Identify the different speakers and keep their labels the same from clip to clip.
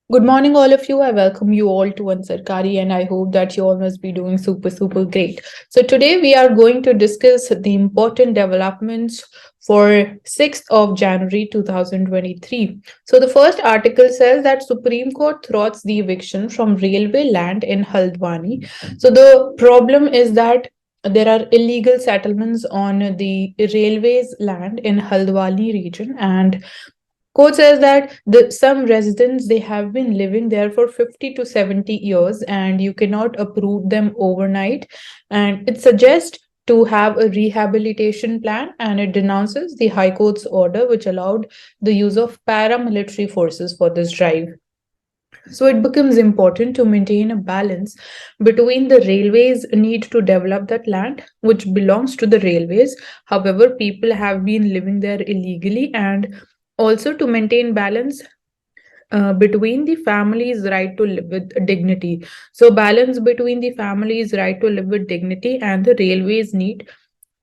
Speaker 1: Good morning, all of you. I welcome you all to Ansarkari, and I hope that you all must be doing super great. So, today we are going to discuss the important developments for 6th of January 2023. So, the first article says that Supreme Court thwarts the eviction from railway land in Haldwani. So, the problem is that there are illegal settlements on the railways land in Haldwani region, and Court says that some residents they have been living there for 50 to 70 years and you cannot uproot them overnight. And it suggests to have a rehabilitation plan, and it denounces the High Court's order which allowed the use of paramilitary forces for this drive. So it becomes important to maintain a balance between the railways' need to develop that land, which belongs to the railways. However, people have been living there illegally, and also to maintain balance between the family's right to live with dignity. So, balance between the family's right to live with dignity and the railways' need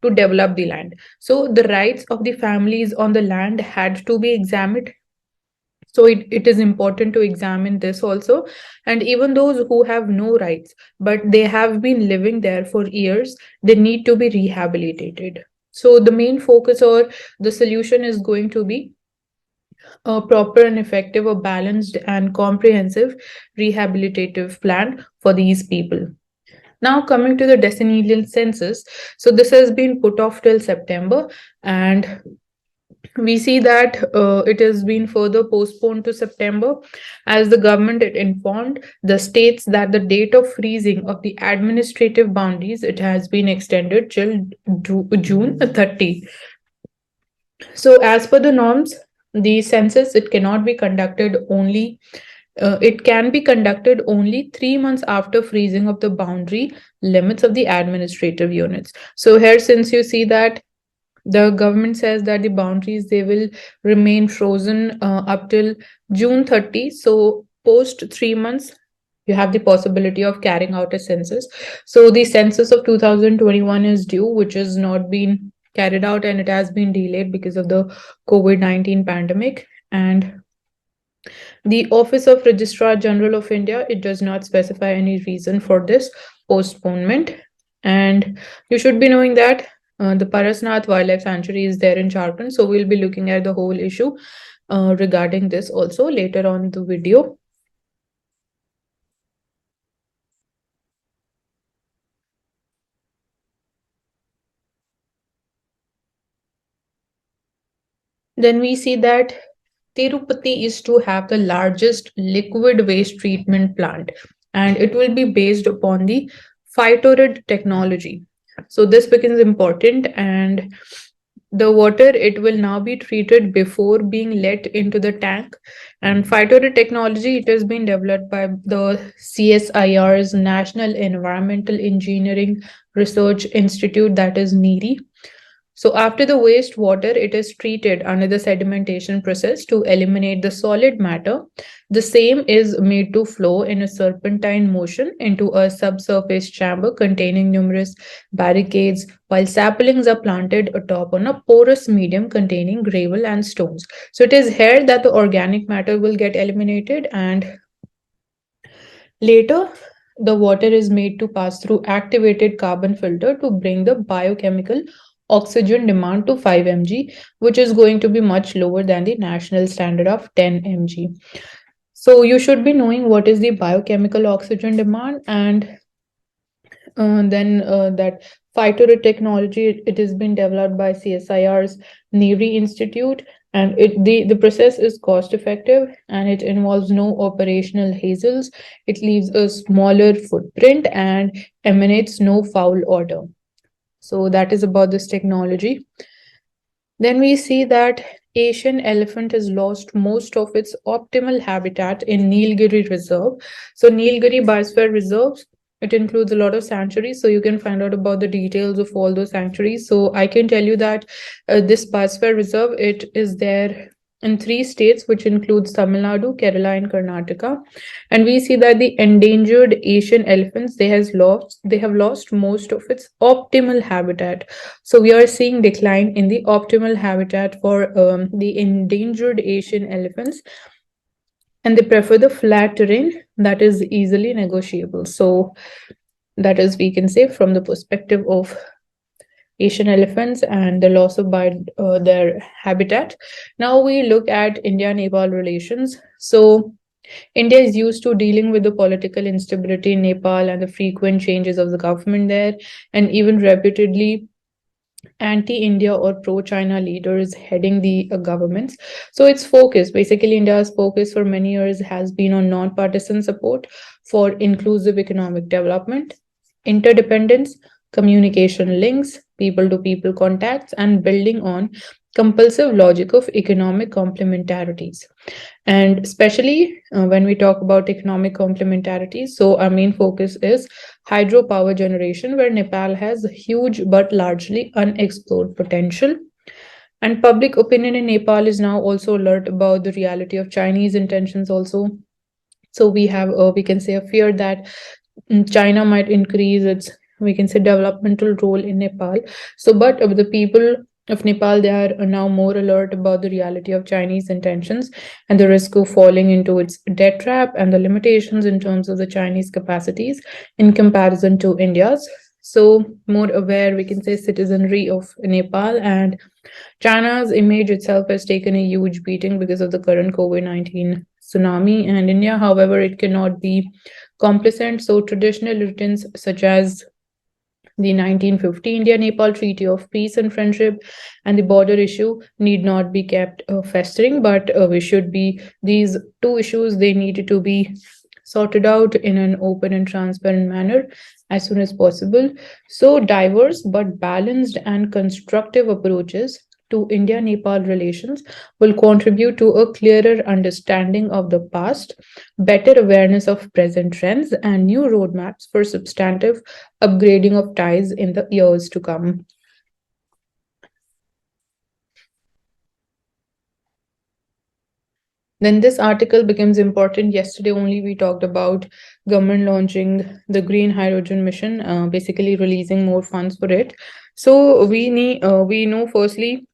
Speaker 1: to develop the land. So, the rights of the families on the land had to be examined. So it is important to examine this also. And even those who have no rights, but they have been living there for years, they need to be rehabilitated. So the main focus or the solution is going to be a proper and effective, a balanced and comprehensive rehabilitative plan for these people. Now, coming to the decennial census, so this has been put off till September, and we see that it has been further postponed to September as the government had informed the states that the date of freezing of the administrative boundaries it has been extended till June 30. So, as per the norms, the census it can be conducted only 3 months after freezing of the boundary limits of the administrative units. So here, since you see that the government says that the boundaries they will remain frozen up till June 30. So post 3 months, you have the possibility of carrying out a census. So the census of 2021 is due, which has not been carried out and it has been delayed because of the COVID-19 pandemic. And the Office of Registrar General of India, it does not specify any reason for this postponement. And you should be knowing that the Parasnath Wildlife Sanctuary is there in Jharkhand. So we'll be looking at the whole issue regarding this also later on in the video. Then we see that Tirupati is to have the largest liquid waste treatment plant, and it will be based upon the phytorid technology. So this becomes important, and the water it will now be treated before being let into the tank. And phytorid technology it has been developed by the CSIR's National Environmental Engineering Research Institute, that is NERI. So after the wastewater, it is treated under the sedimentation process to eliminate the solid matter. The same is made to flow in a serpentine motion into a subsurface chamber containing numerous barricades, while saplings are planted atop on a porous medium containing gravel and stones. So it is here that the organic matter will get eliminated, and later the water is made to pass through activated carbon filter to bring the biochemical oxygen demand to 5 mg, which is going to be much lower than the national standard of 10 mg. So you should be knowing what is the biochemical oxygen demand, and then that phytorid technology it has been developed by CSIR's NERI Institute, and the process is cost effective and it involves no operational hazels. It leaves a smaller footprint and emanates no foul odor. So that is about this technology. Then we see that Asian elephant has lost most of its optimal habitat in Nilgiri Reserve. So Nilgiri Biosphere Reserves, it includes a lot of sanctuaries. So you can find out about the details of all those sanctuaries. So I can tell you that this Biosphere Reserve, it is there in 3 states, which includes Tamil Nadu, Kerala, and Karnataka. And we see that the endangered Asian elephants, they have lost most of its optimal habitat. So we are seeing decline in the optimal habitat for the endangered Asian elephants. and they prefer the flat terrain that is easily negotiable. So that is, we can say, from the perspective of Asian elephants and the loss of their habitat. Now we look at India-Nepal relations. So India is used to dealing with the political instability in Nepal and the frequent changes of the government there, and even reputedly anti-India or pro-China leaders heading the governments. So its focus, basically India's focus for many years has been on non-partisan support for inclusive economic development, interdependence, communication links, people-to-people contacts, and building on compulsive logic of economic complementarities. And especially when we talk about economic complementarities, so our main focus is hydropower generation, where Nepal has huge but largely unexplored potential. And public opinion in Nepal is now also alert about the reality of Chinese intentions also. So we have, we can say, a fear that China might increase its, we can say, developmental role in Nepal. So, but the people of Nepal, they are now more alert about the reality of Chinese intentions and the risk of falling into its debt trap and the limitations in terms of the Chinese capacities in comparison to India's. So, more aware, we can say, citizenry of Nepal, and China's image itself has taken a huge beating because of the current COVID-19 tsunami. And India, however, it cannot be complacent. So, traditional writings such as the 1950 India Nepal Treaty of Peace and Friendship and the border issue need not be kept festering, but we should be, these two issues, they need to be sorted out in an open and transparent manner as soon as possible. So, diverse but balanced and constructive approaches to India Nepal relations will contribute to a clearer understanding of the past, better awareness of present trends, and new roadmaps for substantive upgrading of ties in the years to come. Then this article becomes important. Yesterday only we talked about government launching the green hydrogen mission, basically releasing more funds for it. So we know firstly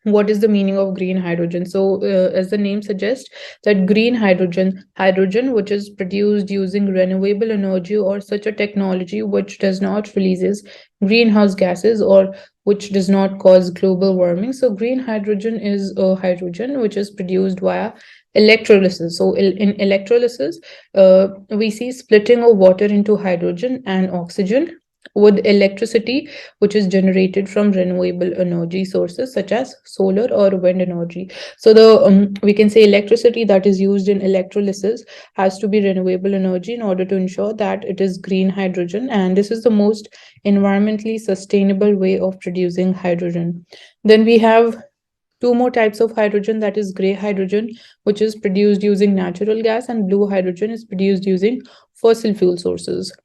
Speaker 1: what is the meaning of green hydrogen. So as the name suggests, that green hydrogen which is produced using renewable energy or such a technology which does not releases greenhouse gases or which does not cause global warming. So green hydrogen is a hydrogen which is produced via electrolysis. So in electrolysis, we see splitting of water into hydrogen and oxygen with electricity which is generated from renewable energy sources such as solar or wind energy. So the we can say electricity that is used in electrolysis has to be renewable energy in order to ensure that it is green hydrogen, and this is the most environmentally sustainable way of producing hydrogen. Then we have two more types of hydrogen, that is gray hydrogen which is produced using natural gas, and blue hydrogen is produced using fossil fuel sources.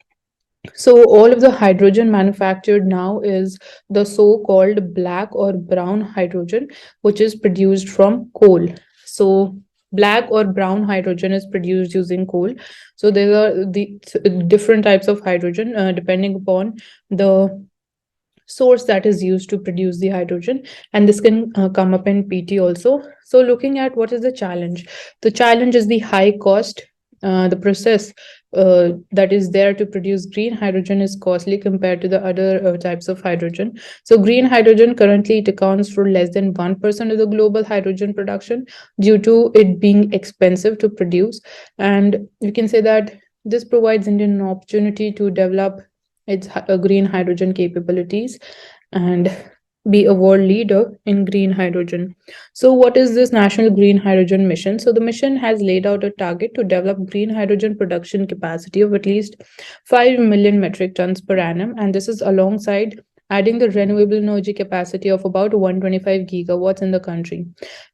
Speaker 1: So all of the hydrogen manufactured now is the so-called black or brown hydrogen, which is produced from coal. So black or brown hydrogen is produced using coal. So there are the different types of hydrogen depending upon the source that is used to produce the hydrogen, and this can come up in PT also. So looking at what is the challenge is the high cost. The process that is there to produce green hydrogen is costly compared to the other types of hydrogen. So green hydrogen currently it accounts for less than 1% of the global hydrogen production due to it being expensive to produce, and we can say that this provides India an opportunity to develop its green hydrogen capabilities and be a world leader in green hydrogen. So, what is this National Green Hydrogen Mission? So, the mission has laid out a target to develop green hydrogen production capacity of at least 5 million metric tons per annum, and this is alongside adding the renewable energy capacity of about 125 gigawatts in the country.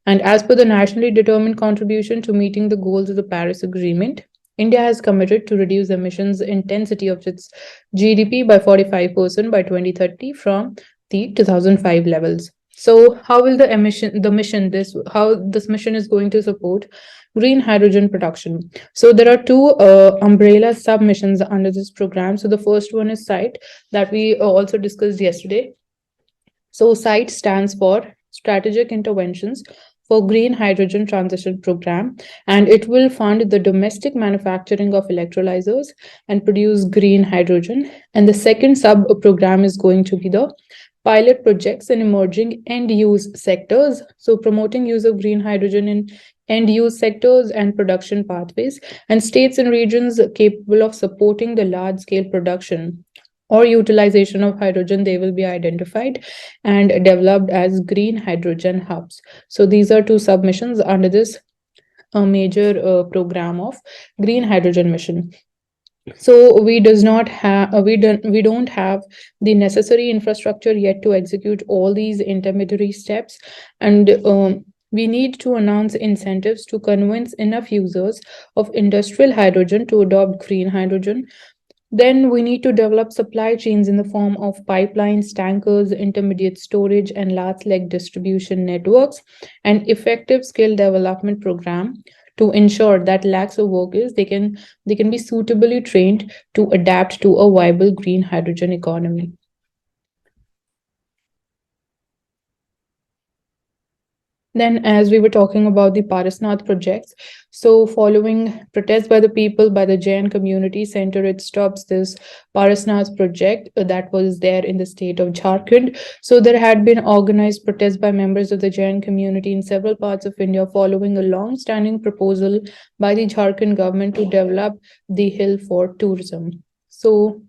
Speaker 1: And as per the nationally determined contribution to meeting the goals of the Paris Agreement, India has committed to reduce emissions intensity of its GDP by 45% by 2030 from the 2005 levels. So, how will the mission, how this mission is going to support green hydrogen production? So, there are two umbrella submissions under this program. So, the first one is SITE that we also discussed yesterday. So, SITE stands for Strategic Interventions for Green Hydrogen Transition Program, and it will fund the domestic manufacturing of electrolyzers and produce green hydrogen. And the second sub program is going to be the pilot projects in emerging end use sectors. So, promoting use of green hydrogen in end use sectors and production pathways, and states and regions capable of supporting the large scale production or utilization of hydrogen, they will be identified and developed as green hydrogen hubs. So these are two submissions under this major program of green hydrogen mission. So we don't have the necessary infrastructure yet to execute all these intermediary steps, and we need to announce incentives to convince enough users of industrial hydrogen to adopt green hydrogen. Then we need to develop supply chains in the form of pipelines, tankers, intermediate storage, and large leg distribution networks, and effective skill development program to ensure that lakhs of workers they can be suitably trained to adapt to a viable green hydrogen economy. Then, as we were talking about the Parasnath projects, so following protests by the people, by the Jain community center, it stops this Parasnath project that was there in the state of Jharkhand. So there had been organized protests by members of the Jain community in several parts of India following a long-standing proposal by the Jharkhand government to develop the hill for tourism. So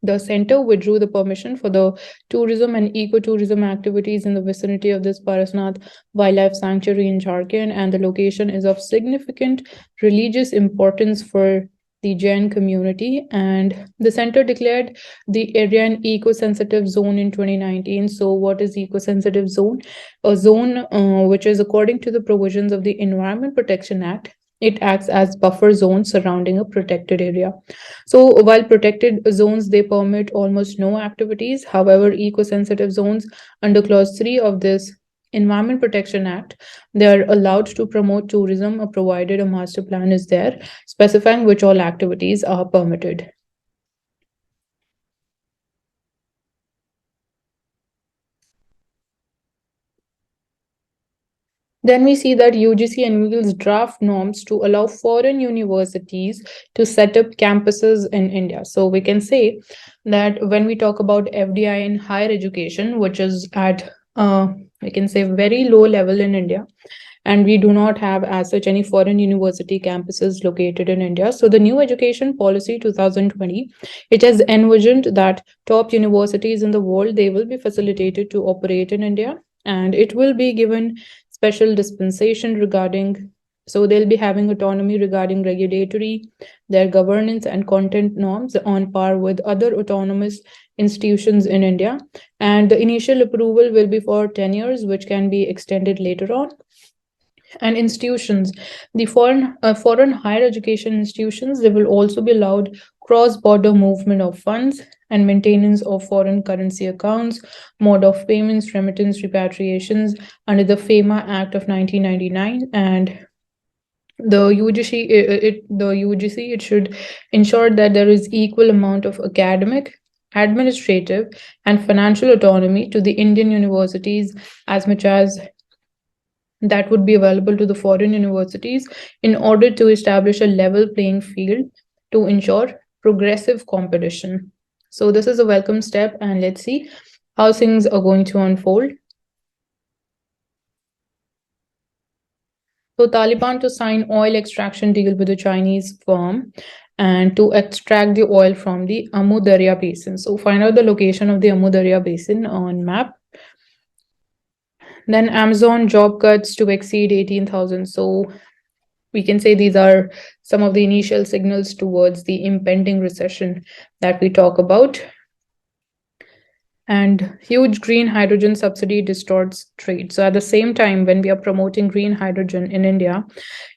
Speaker 1: the center withdrew the permission for the tourism and ecotourism activities in the vicinity of this Parasnath Wildlife Sanctuary in Jharkhand, and the location is of significant religious importance for the Jain community. And the center declared the area an eco-sensitive zone in 2019. So, what is eco-sensitive zone? A zone which is according to the provisions of the Environment Protection Act. It acts as buffer zone surrounding a protected area. So while protected zones, they permit almost no activities. However, eco-sensitive zones under clause 3 of this Environment Protection Act, they are allowed to promote tourism provided a master plan is there, specifying which all activities are permitted. Then we see that UGC unveils draft norms to allow foreign universities to set up campuses in India. So we can say that when we talk about FDI in higher education, which is at we can say very low level in India, and we do not have as such any foreign university campuses located in India. So the new education policy 2020, it has envisioned that top universities in the world, they will be facilitated to operate in India, and it will be given special dispensation regarding, so they'll be having autonomy regarding regulatory, their governance and content norms on par with other autonomous institutions in India. And the initial approval will be for 10 years, which can be extended later on. And institutions, the foreign higher education institutions, they will also be allowed cross-border movement of funds and maintenance of foreign currency accounts, mode of payments, remittance, repatriations under the FEMA Act of 1999. And the UGC, it should ensure that there is equal amount of academic, administrative, and financial autonomy to the Indian universities as much as that would be available to the foreign universities in order to establish a level playing field to ensure progressive competition. So this is a welcome step, and let's see how things are going to unfold. So Taliban to sign oil extraction deal with a Chinese firm and to extract the oil from the Amu Darya basin. So find out the location of the Amu Darya basin on map. Then Amazon job cuts to exceed 18,000. So we can say these are some of the initial signals towards the impending recession that we talk about. And huge green hydrogen subsidy distorts trade. So at the same time, when we are promoting green hydrogen in India,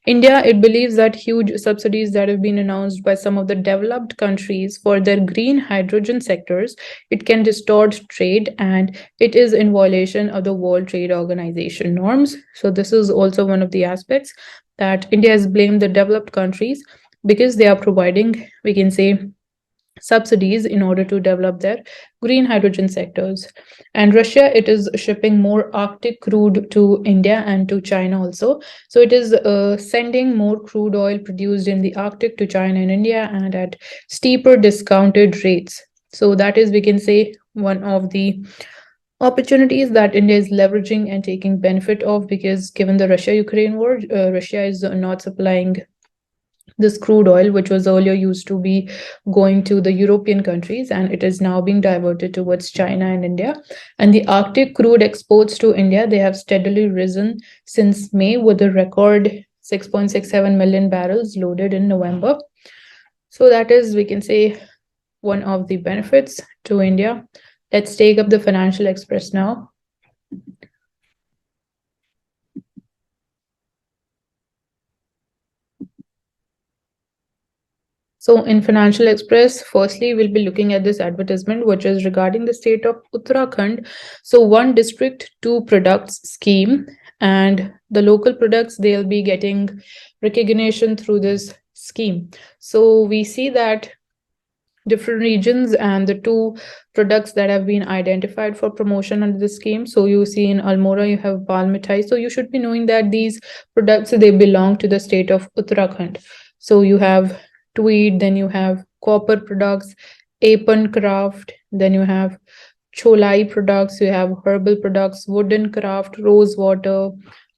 Speaker 1: it believes that huge subsidies that have been announced by some of the developed countries for their green hydrogen sectors, it can distort trade, and it is in violation of the World Trade Organization norms. So this is also one of the aspects that India has blamed the developed countries because they are providing, we can say, subsidies in order to develop their green hydrogen sectors. And Russia, it is shipping more Arctic crude to India and to China also. So it is sending more crude oil produced in the Arctic to China and India and at steeper discounted rates. So that is, we can say, one of the opportunities that India is leveraging and taking benefit of, because given the Russia-Ukraine war, Russia is not supplying this crude oil, which was earlier used to be going to the European countries, and it is now being diverted towards China and India. And the Arctic crude exports to India, they have steadily risen since May with a record 6.67 million barrels loaded in November. So that is, we can say, one of the benefits to India. Let's take up the Financial Express now. So in Financial Express, firstly, we'll be looking at this advertisement, which is regarding the state of Uttarakhand. So one district, two products scheme, and the local products, they'll be getting recognition through this scheme. So we see that different regions and the two products that have been identified for promotion under the scheme. So you see in Almora, you have Bal Mithai. So you should be knowing that these products, they belong to the state of Uttarakhand. So you have tweed, then you have copper products, apron craft, then you have cholai products, you have herbal products, wooden craft, rose water,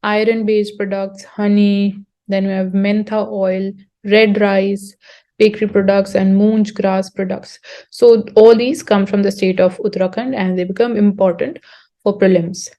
Speaker 1: iron based products, honey, then we have mentha oil, red rice, bakery products, and moonj grass products. So all these come from the state of Uttarakhand and they become important for prelims.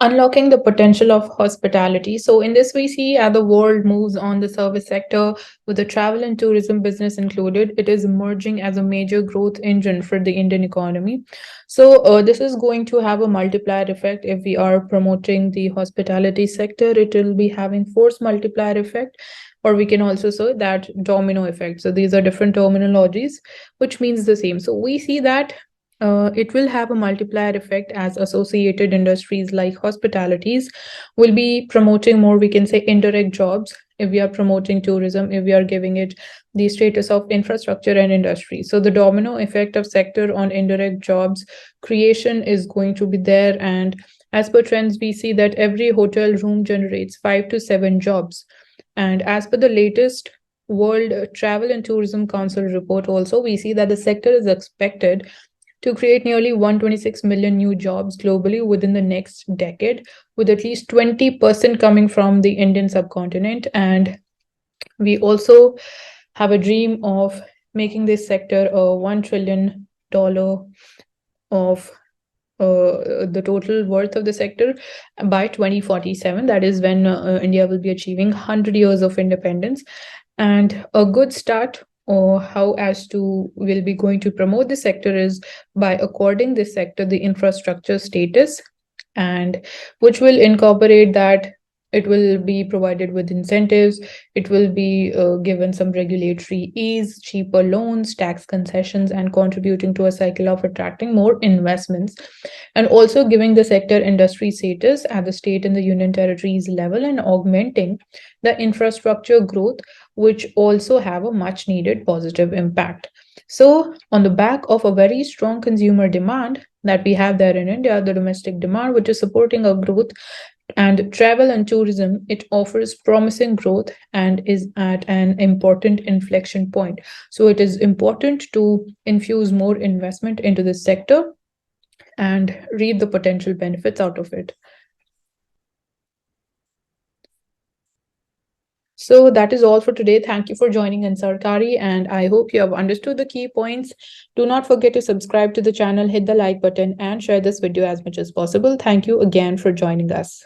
Speaker 1: Unlocking the potential of hospitality. So in this, we see as the world moves on the service sector with the travel and tourism business included, it is emerging as a major growth engine for the Indian economy. So this is going to have a multiplier effect. If we are promoting the hospitality sector, it will be having force multiplier effect, or we can also say that domino effect. So these are different terminologies, which means the same. So we see that it will have a multiplier effect as associated industries like hospitalities will be promoting more, we can say, indirect jobs. If we are promoting tourism, if we are giving it the status of infrastructure and industry. So the domino effect of sector on indirect jobs creation is going to be there. And as per trends, we see that every hotel room generates 5 to 7 jobs. And as per the latest World Travel and Tourism Council report also, we see that the sector is expected to create nearly 126 million new jobs globally within the next decade, with at least 20% coming from the Indian subcontinent. And we also have a dream of making this sector a $1 trillion of the total worth of the sector by 2047. That is when India will be achieving 100 years of independence. And a good start or how as to will be going to promote the sector is by according this sector the infrastructure status, and which will incorporate that it will be provided with incentives, it will be given some regulatory ease, cheaper loans, tax concessions, and contributing to a cycle of attracting more investments, and also giving the sector industry status at the state and the union territories level and augmenting the infrastructure growth, which also have a much needed positive impact. So on the back of a very strong consumer demand that we have there in India, the domestic demand, which is supporting our growth, and travel and tourism, it offers promising growth and is at an important inflection point. So it is important to infuse more investment into this sector and reap the potential benefits out of it. So that is all for today. Thank you for joining in Sarkari, and I hope you have understood the key points. Do not forget to subscribe to the channel, hit the like button, and share this video as much as possible. Thank you again for joining us.